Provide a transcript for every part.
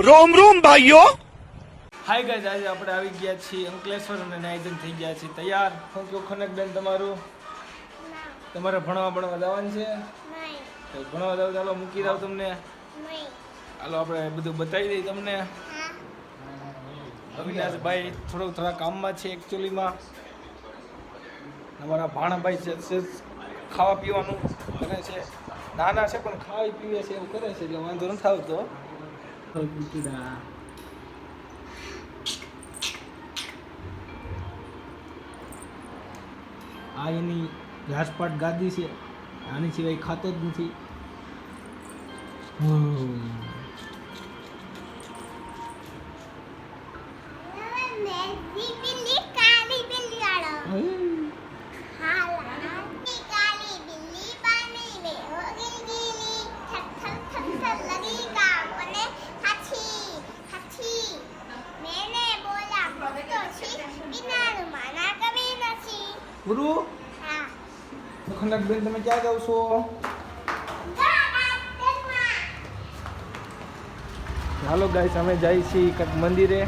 रोम रोम भाइयों। Hi guys, આજે આપણે આવી ગયા છીએ અંકલેશ્વર અને નાયજન થઈ ગયા છીએ તૈયાર. શું કહો ખનક બેન તમારું? તમારે ભણવા જવાનું છે? ભણવા જાવ, ચાલો મૂકી દઉં તમને. હાલો આપણે બધું બતાવી દઈએ તમને. અવિનાશભાઈ થોડા કામમાં છે એકચ્યુઅલીમાં. અમારા ભાણાભાઈ છે ખાવા પીવાનું કરે છે. નાના છે પણ ખાઈ પીવે છે એવું કરે છે એટલે વાંધો નથી આવતો. આ એની ઘાસપાટ ગાદી છે, આની સિવાય ખાતો જ નથી. ગુરુ ખનક બેન તમે ક્યાં જાવ છો? હાલો ગાઈસ, અમે જઈએ છીએ કંઈક મંદિરે.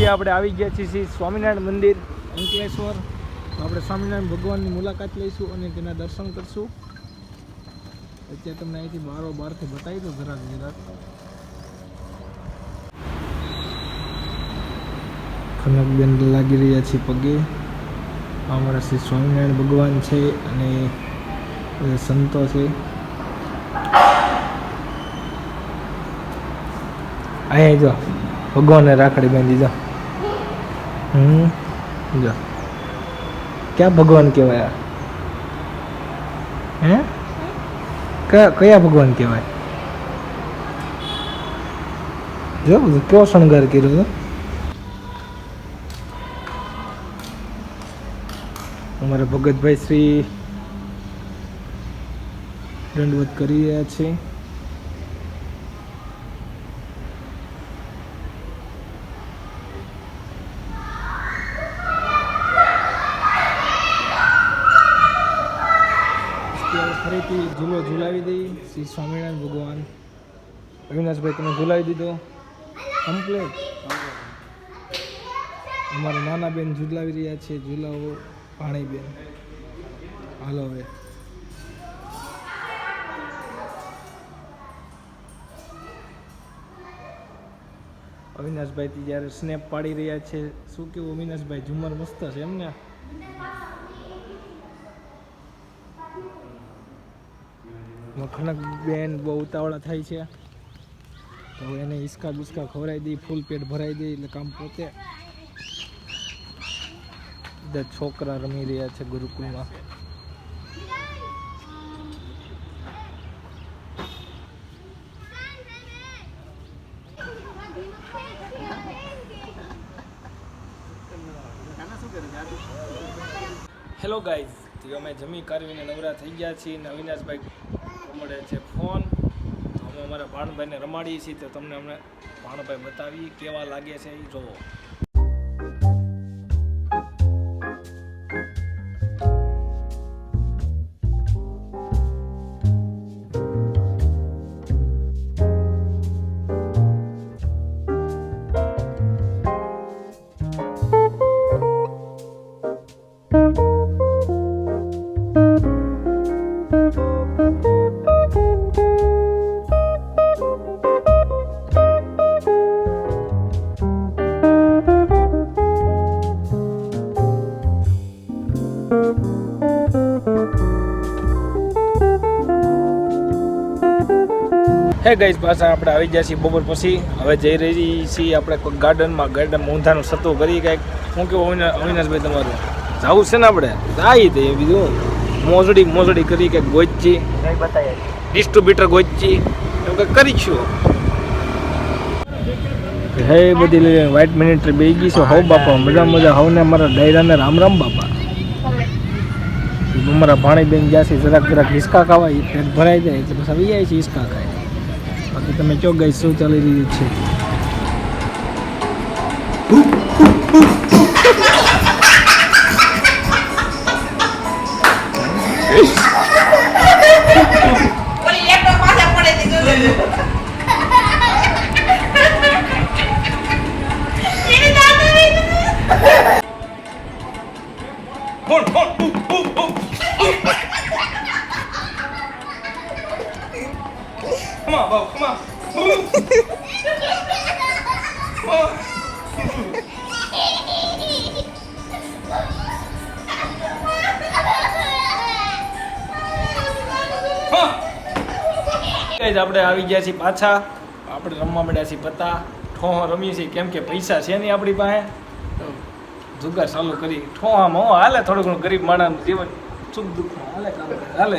આપણે આવી ગયા છીએ સ્વામિનારાયણ મંદિર અંકલેશ્વર. તો આપણે સ્વામિનારાયણ ભગવાનની મુલાકાત લઈશું અને તેના દર્શન કરશું. અત્યારે તમને અહીંથી બહારથી બતાવી દો જરાક. ખનકબેન લાગી રહ્યા છે પગે. અમારા શ્રી સ્વામિનારાયણ ભગવાન છે અને સંતો છે. અહીંયા જો ભગવાનને રાખડી બાંધી જો. જો ક્યાં ભગવાન કહેવાય? હે કયા ભગવાન કહેવાય? જો કેવો શણગાર કર્યો છે. અમારા ભગતભાઈ શ્રી દંડવત કરી રહ્યા છે. ફરીથી ઝૂલો ઝુલાવી દઈ શ્રી સ્વામિનારાયણ ભગવાન. અવિનાશભાઈ તમે ઝુલાવી દીધો કમ્પ્લેટ. અમારા નાના બેન ઝુલાવી રહ્યા છે ઝુલાવો. પાણી બેન હાલો હવે. અવિનાશભાઈ જ્યારે સ્નેપ પાડી રહ્યા છે. શું કેવું અવિનાશભાઈ? ઝુમર મસ્ત છે એમને? ખનક બેન બહુ ઉતાવળા થાય છે તો એને હિસકા બિસ્કા ખવડાવી દઈ, ફૂલ પેટ ભરાઈ દઈ એટલે કામ પોતે. બધા છોકરા રમી રહ્યા છે ગુરુકુળમાં. હેલો ગાઈઝ, અમે જમી કારવીને નવરા થઈ ગયા છીએ અને અવિનાશભાઈ મળે છે ફોન. તો અમે અમારા ભાણભાઈને રમાડીએ છીએ. તો તમને અમને ભાણભાઈ બતાવીએ કેવા લાગે છે એ જોવો. હે ગાઈઝ, પાછા આપણે આવી ગયા છીએ બપોર પછી. હવે જઈ રહી છીએ આપણે કોઈ ગાર્ડનમાં ઊંધાનું સત્વ કરી કંઈક. શું કેવું અવિનાશભાઈ તમારું? જવું છે ને આપણે? આવી તે બીજું મોજડી કરી કંઈક ગોચી ડિસ્ટ્રીબ્યુટર ગોચી એવું કંઈક કરીશું. હે બધી લઈ વ્હાઇટ મિનિટરી બે ગઈ છે. હવ બાપા મજા હવને અમારા ડાયરાને રામ રામ બાપા. અમારા ભાણીબેન ગયા છે જરાક હિસકા ખાવા, એ પેટ ભરાઈ જાય એટલે પછી આવી જાય છે હિસકા ખાય. બાકી તમે ચો ગઈ શું ચાલી રહ્યું છે? જ આપણે આવી ગયા છીએ પાછા. આપણે રમવા માંડ્યા છીએ પત્તા ઠોહો રમીએ છીએ કેમ કે પૈસા છે નહીં આપણી પાસે. જુગાર ચાલુ કરી ઠોહામાં હાલે થોડું ઘણું ગરીબ માણસનું જીવન સુખ દુઃખમાં હાલે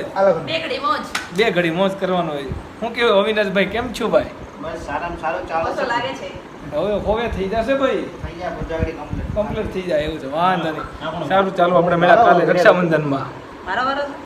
બે ઘડી મોજ કરવાનો હોય. શું કેવું અવિનાશભાઈ કેમ છું ભાઈ? બસ સારામાં સારું ચાલે છે. લાગે છે હવે હોવે થઈ જશે ભાઈ, થઈ ગયા ગુજાગડી કમ્પ્લીટ. કમ્પ્લીટ થઈ જાય એવું છે વાંધો નહીં. સારું ચાલો આપણે મેળા કાલે રક્ષાબંધનમાં. મારા વારો